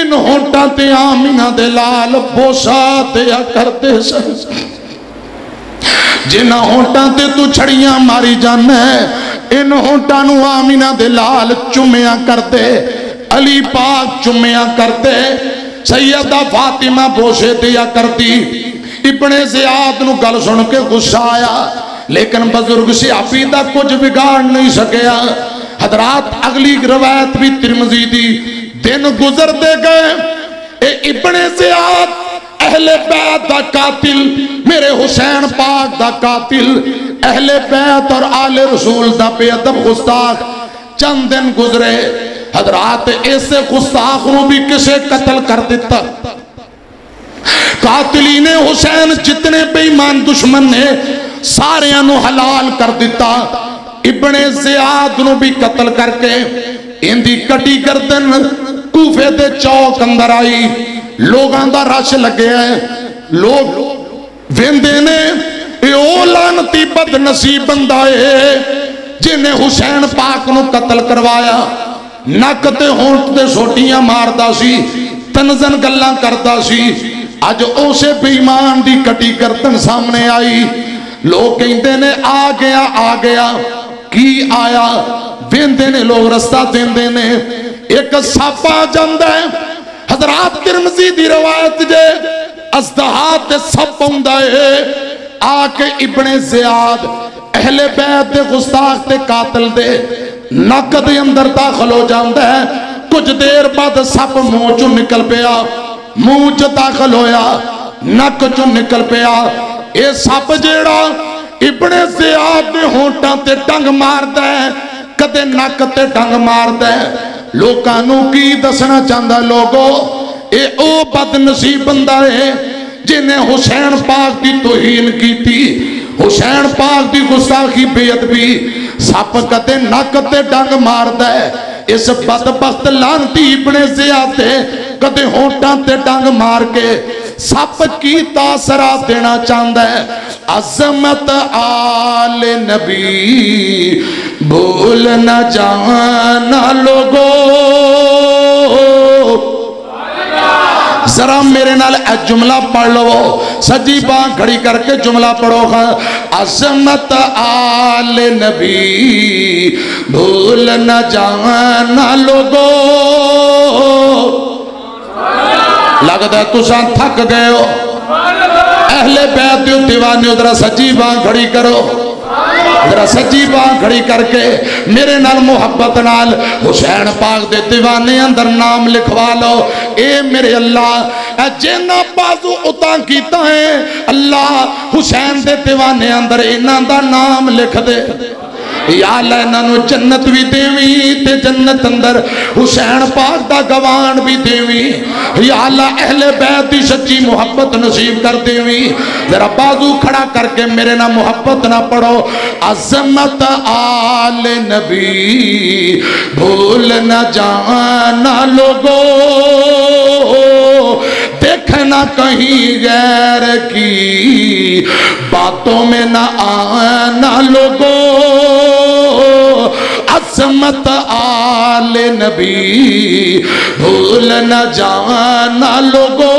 ان ہونٹاں تے آمینہ دے لال بوسا دیا کرتے سن, جن ہونٹاں تے تو چھڑیاں ماری جانا ہے ان ہونٹاں نو آمینہ دے لال چمیاں کرتے, علی پاک چمیاں کرتے, سیدہ فاطمہ بوسے دیا کرتی. ابن زیاد نو گل سن کے غصہ آیا, لیکن بزرگ صحابی دا کچھ بگاڑ نہیں سکیا. حضرات اگلی روایت بھی ترمذی دی. دن گزر دے گئے, اے ابن زیاد اہل بیت دا قاتل, میرے حسین پاک دا قاتل, اہل بیت اور آل رسول دا بے ادب گستاخ. چند دن گزرے, حضرات ایسے گستاخ نو بھی کسے قتل کر دیتا. قاتلین حسین جتنے بے ایمان دشمن نے سارے انو حلال کر دیتا. ابن زیاد نو بھی قتل کر کے ان دی کٹی گردن کوفے دے چوک اندر آئی. لوگاں دا رش لگے ہیں, لوگ ویندے نے اے او لعنتی بد نصیب بندہ ہے جنہیں حسین پاک نو قتل کروایا. نک تے ہونٹ تے سوٹیاں ماردا سی, تنزن گلاں کردا سی. اج اسے بے ایمان دی کٹی گردن سامنے آئی. لوگ کہندے نے آ گیا آ گیا, کی آیا؟ ویندے نے لوگ رستہ دیندے نے, ایک سپ آ جاندا ہے. حضرات ترمذی دی روایت جے ازدہا تے سپ ہوندا ہے, آ کے ابن زیاد اہل بیت دے گستاخ تے قاتل دے نک دے اندر داخل ہو جاندا ہے. کچھ دیر بعد سپ منہ چوں نکل پیا, منہ چ داخل ہویا, نک چوں نکل پیا. اے سپ جیڑا ابن زیاد دے ہونٹاں تے ڈنگ ماردا ہے, کدے نک تے ڈنگ ماردا ہے. لوکانوں کی دسنا چاہتا لوگو اے او بد نصیب بندہ ہے جنہیں حسین پاک دی توہین کی تھی حسین پاک دی گستاخی بے ادبی سپ کتے نک تے ڈنگ ماردا ہے اس بدبخت لانتی ابن زیاد کدے ہونٹاں تے ڈنگ مار کے سپ کی تاثرات دینا چاہتا ہے عظمت آل نبی بھول نہ جانا لوگو ذرا میرے نال جملہ پڑھ لو سجی بان کھڑی کر کے جملہ پڑھو عظمت آل نبی بھول نہ جانا لوگو لگتا ہے تساں تھک گئے ہو اہل بیت دیوانے ذرا سجی بان کھڑی کرو ذرا سجی بان کھڑی کر کے میرے نال محبت نال حسین پاک دے دیوانے اندر نام لکھوا لو اے میرے اللہ اے جینا بازو اتاں کیتا ہے اللہ حسین دے دیوانے اندر انہاں دا نام لکھ دے یا اللہ انہوں جنت بھی دیویں تے جنت اندر حسین پاک دا گوان بھی دیویں یا اللہ اہل بیت دی سچی محبت نصیب کر دیویں ذرا بازو کھڑا کر کے میرے نہ محبت نہ پڑھو عظمت آل نبی بھول نہ جانا لوگو دیکھنا کہیں غیر کی باتوں میں نہ آنا لوگو عظمت آل نبی بھول نہ جانا لوگو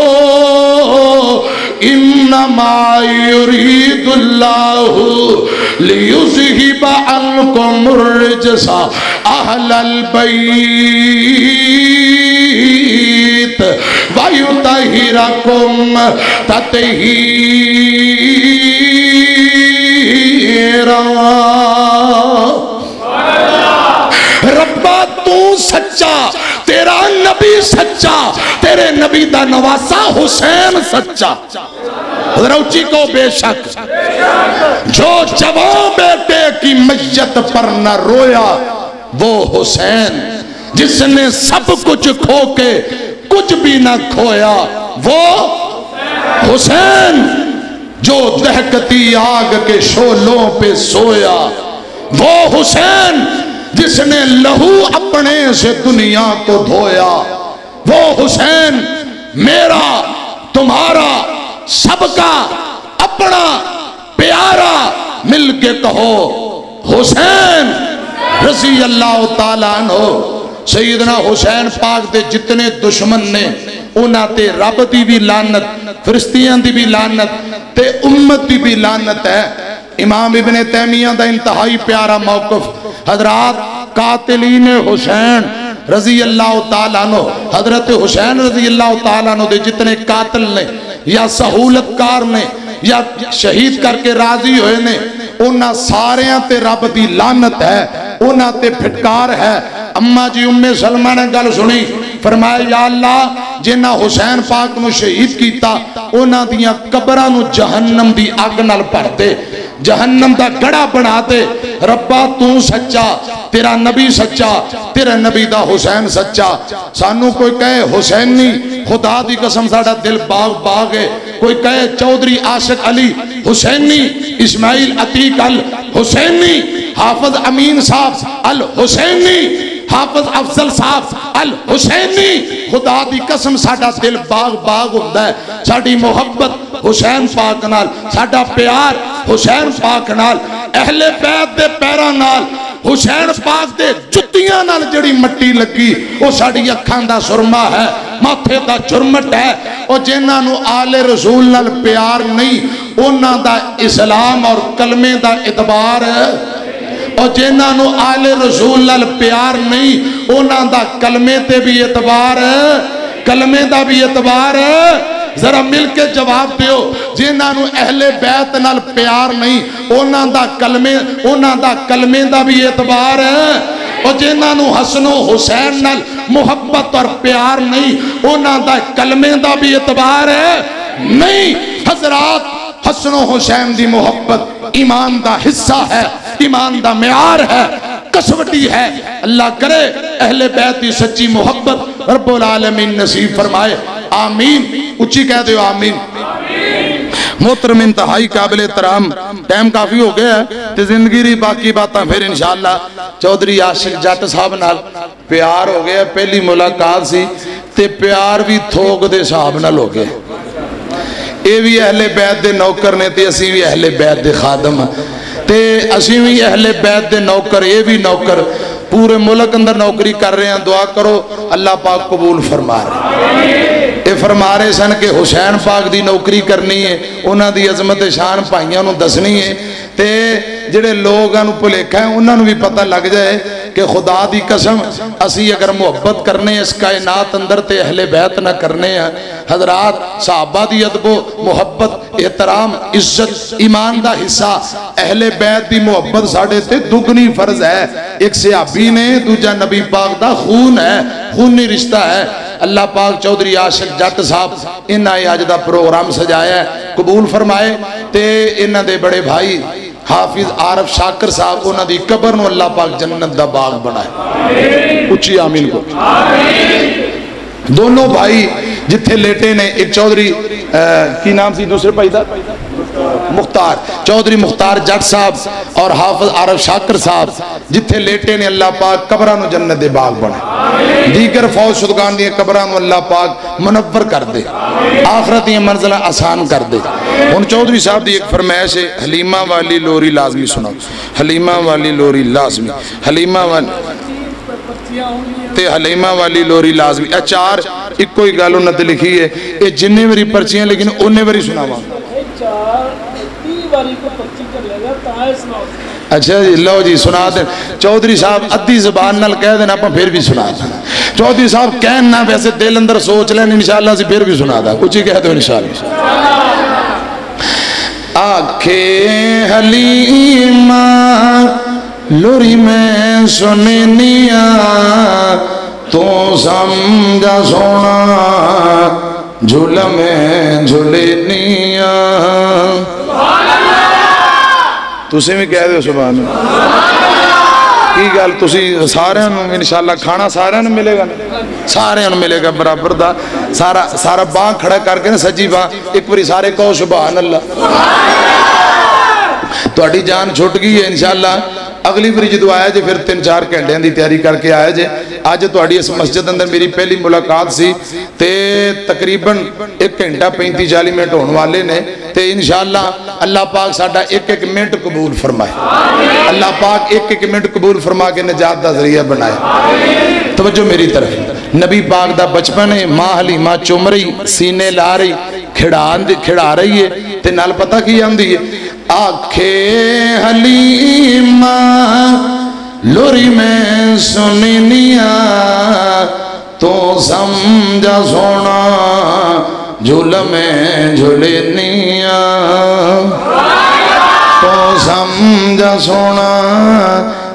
انما یرید اللہ لیذہب عنکم الرجس اہل البیت وَيُطَهِّرَكُمْ تَطْهِيرًا ربا تو سچا تیرا نبی سچا تیرے نبی دا نواسا حسین سچا روچی کو بے شک جو جوان بیٹے کی میت پر نہ رویا وہ حسین جس نے سب کچھ کھو کے کچھ بھی نہ کھویا وہ حسین جو دہکتی آگ کے شعلوں پہ سویا وہ حسین جس نے لہو اپنے سے دنیا کو دھویا وہ حسین میرا تمہارا سب کا اپنا پیارا مل کے کہو حسین رضی اللہ تعالیٰ عنہ سیدنا حسین پاک دے جتنے دشمن نے انہاں تے رب دی بھی لعنت فرشتیاں دی بھی لعنت تے امت دی بھی لعنت ہے امام ابن تیمیہ دا انتہائی پیارا موقف حضرات قاتلین حسین رضی اللہ تعالیٰ عنہ حضرت حسین رضی اللہ تعالیٰ عنہ دے جتنے قاتل نے یا سہولت کار نے یا شہید کر کے راضی ہوئے نے انہاں ساریاں تے رب دی لعنت ہے انہاں تے پھٹکار ہے اممہ جی ام سلمہ نے گل سنی فرمایا یا اللہ جنہ حسین پاک نو شہید کیتا انہاں دیاں قبرانو جہنم دی آگ نال بھر دے جہنم دا گڑا بنا دے ربا تو سچا تیرا نبی سچا تیرا نبی دا حسین سچا سانو کوئی کہے حسینی خدا دی قسم ساڑا دل باغ باغ ہے کوئی کہے چودھری عاشق علی حسینی اسماعیل عتیق الحسینی حافظ امین صاحب الحسینی حافظ افضل صاحب الحسینی خدا دی قسم ساڑا دل باغ باغ ہوتا ہے ساڑی محبت حسین پاک نال ساڑا پیار حسین پاک نال اہل بیت دے پیران نال حسین پاک دے جتیاں نال جڑی مٹی لگی وہ ساڑی اکھان دا سرما ہے ماتھے دا چرمٹ ہے اور جنہاں نو آل رسول نال پیار نہیں انہاں دا اسلام اور کلمے دا اعتبار ہے اور جنہاں نو آل رسول نال پیار نہیں انہاں دا کلمے تے بھی اعتبار ہے کلمے دا بھی اعتبار ہے ذرا مل کے جواب دیو جنہاں نو اہل بیت نال پیار نہیں انہاں دا کلمے دا بھی اعتبار ہے اور جنہاں نو حسن و حسین نال محبت اور پیار نہیں انہاں دا کلمے دا بھی اعتبار ہے نہیں حضرات حسن و حسین دی محبت ایمان دا حصہ ہے ایمان دا معیار ہے کسوٹی ہے اللہ کرے اہل بیت دی سچی محبت رب العالمین نصیب فرمائے، آمین۔ اچھی کہہ دے آمین۔ محترم انتہائی قابل احترام، ٹائم کافی ہو گیا ہے تے زندگی ری باقی باتاں پھر انشاءاللہ چودھری عاشق جٹ صاحب نال پیار ہو گیا، پہلی ملاقات سی تے پیار بھی تھوک دے صاحب نال ہو گیا۔ اے بھی اہل بیت دے نوکر نے تے اسی بھی اہل بیت دے خادم تے اسی بھی اہل بیت دے نوکر، اے بھی نوکر پورے ملک اندر نوکری کر رہے ہیں۔ دعا کرو اللہ پاک قبول فرما رہے۔ اے فرما رہے سن کہ حسین پاک دی نوکری کرنی ہے، انہاں دی عظمت شان پائیاں نو دسنی ہے تے جڑے لوگاں نو بھلیکھا ہے انہاں نو بھی پتہ لگ جائے کہ خدا دی قسم اسی اگر محبت کرنے اس کائنات اندر تے اہل بیت نہ کرنے ہیں۔ حضرات صحابہ دی ادب و محبت، احترام، عزت ایمان دا حصہ، اہل بیت دی محبت ساڑھے تے دگنی فرض ہے۔ ایک صحابی نے دوجہ نبی پاک دا خون ہے، خونی رشتہ ہے۔ اللہ پاک چودھری عاشق جٹ صاحب انہاں آج دا پروگرام سجایا ہے، قبول فرمائے تے انہاں دے بڑے بھائی حافظ عارف شاکر صاحب انہاں دی قبر نو اللہ پاک جنت دا باغ بنائے۔ اچھی آمین کو۔ دونوں بھائی جتھے لیٹے نے، ایک چودھری کی نام سی دوسرے بھائی دا مختار، چودھری مختار جٹ صاحب اور حافظ عارف شاکر صاحب جتھے لیٹے نے اللہ پاک قبرانو جنت دے باغ بنائے۔ دیگر فوج شدگان دیئے قبرانو اللہ پاک منور کر دے، آخرت دیئے منزلہ آسان کر دے۔ ان چودھری صاحب دی ایک فرمائش ہے، حلیمہ والی لوری لازمی سناؤ، حلیمہ والی لوری لازمی، حلیمہ والی تے حلیمہ والی لوری لازمی۔ چار ایک کوئی گالو نہ لکھی ہے، یہ جننے وری پرچیاں لیکن انہیں وری سناوا۔ اچھا جی، لو جی سنا دیں۔ چودھری صاحب ادھی زبان نال کہہ دینا اپنا پھر بھی سنا دیں۔ چودھری صاحب کہنا ویسے دل اندر سوچ لیں انشاءاللہ سے پھر بھی سنا دیں، کچھ ہی کہہ دو انشاءاللہ۔ آنکھیں حلیمہ لوری میں سننیا تو سمجھا سونا جھولا میں جھولنیا۔ تسی بھی کہہ دو سبحان اللہ۔ کی گل تسی سارے انشاءاللہ کھانا سارے ملے گا، سارے ملے گا برابر دا، سارا باں کھڑا کر کے نا سجی باں ایک بری سارے کہو سبحان اللہ۔ تو اڈی جان چھوٹ گئی ہے انشاءاللہ۔ اگلی بری جدو آیا جے پھر 3-4 گھنٹے دی تیاری کر کے آیا جے۔ آج تو اڈی اس مسجد اندر میری پہلی ملاقات سی تے تقریباً 1 گھنٹہ 35-40 منٹ ہونے والے نے تے انشاءاللہ اللہ پاک ساڈا 1-1 منٹ قبول فرمائے، اللہ پاک 1-1 منٹ قبول فرما کے نجات دا ذریعہ بنائے۔ توجہ میری طرف، نبی پاک دا بچپن ہے، ماں حلیمہ چوم رہی، سینے لا رہی، کھڑا رہی ہے تے نال پتہ کی آندی ہے، آنکھیں حلیمہ لوری میں سننیا تو سمجھا سونا جھولا میں جھولنیا، تو سمجھا سونا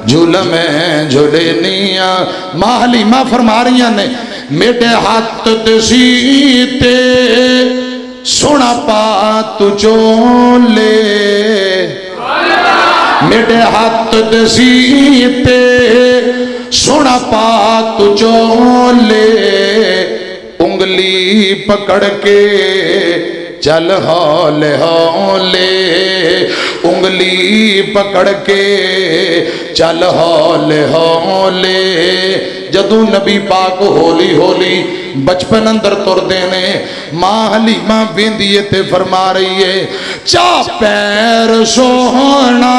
جھولا میں جھولنیا۔ ماں حلیمہ فرما رہی نے میٹے ہاتھ دسیتے سونا پا تو چولے، میٹے ہاتھ دسیتے سونا پا تو چولے، انگلی پکڑ کے چل ہولے ہولے، انگلی پکڑ کے چل ہولے ہولے۔ جدو نبی پاک ہولی ہولی بچپن اندر تر دینے، ماں حلیمہ بیندیے تے فرما رہی ہے، چا پیر سوہنا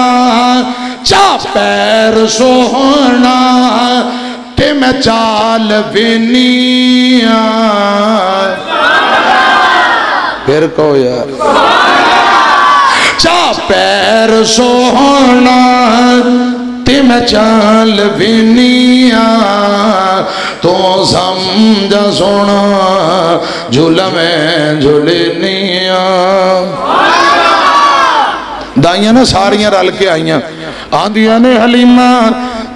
چا پیر سوہنا تے میں چال وینیا۔ پھر کہو یار، چا پیر سوہنا تے میں چال وینیا تو سمجھا سونا جھولا میں جھولنیا۔ دائیاں نا ساریاں رل کے آئیاں، آندیاں نے حلیمہ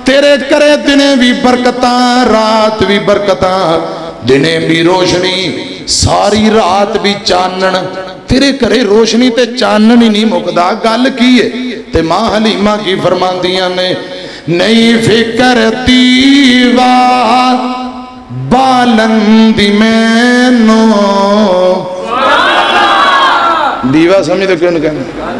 تیرے کرے دنے بھی برکتاں رات بھی برکتاں، دنے بھی روشنی ساری رات بھی چانن، تیرے کرے روشنی تے چانن ہی نہیں مکدا، گل کی ہے تے ماں حلیمہ کی فرماندیاں نے نہیں فکر دیوار بالندی مینو دیوا سمجھ تو کیوں نہیں کہنا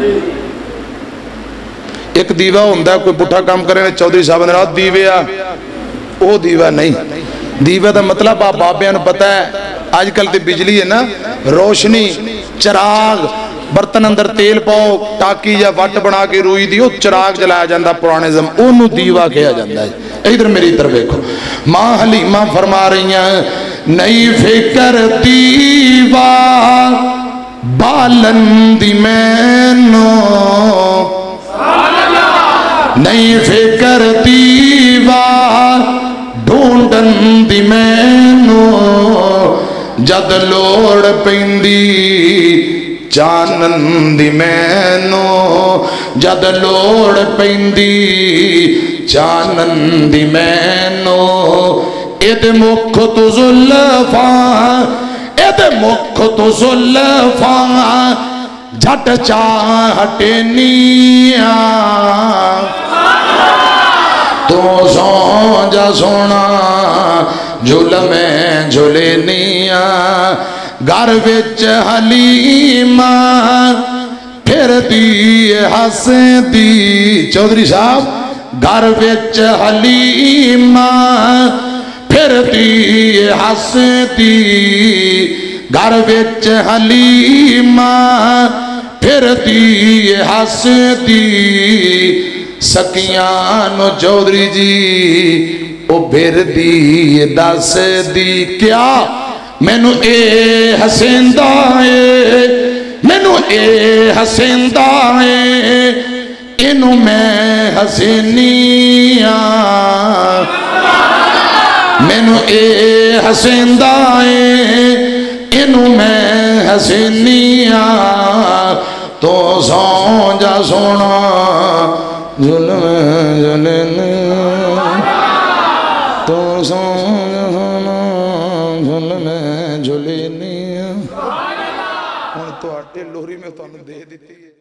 ایک دیوا ہوندہ کوئی پٹھا کام کرے چودھری صاحب نے رات دیوے او دیوا نہیں دیوا دا مطلب آپ بابیاں پتہ ہے آج کل تے بجلی ہے نا روشنی چراغ برتن اندر تیل پاؤ ٹاکی یا وٹ بنا کے روئی دی چراغ جلایا جاندہ پرانے انہوں دیوا کیا جاندہ ہے ادھر میری طرف دیکھو ماں حلیمہ فرما رہی ہیں نئی فکر دیوا بالندی مینو نئی فکر دیوا ڈھونڈن دی مینو جد لوڑ پیندی چانن دی مینو جد لوڑ پیندی چانن دی مینو اید مکھ تو زلفاں اید مکھ تو زلفاں جھٹ چاہتے نیاں تو سونجا سونا جھول میں جھولے نیاں گھر وچ حلیمہ پھر دی ہس دی چودھری صاحب گھر وچ حلیمہ پھر دی ہس دی گھر وچ حلیمہ پھر دی ہس دی سکیاں چودھری جی او بھر دی دس دی کیا مینو اے حسین دائے مینو اے حسین دائے انو میں حسینیاں مینو اے حسین دائے انو میں حسینیاں تو سونجا سونا ظلم ظلم تو سونجا سونا ظلم ظلم تو آٹے لوری میں تو دے دیتی ہے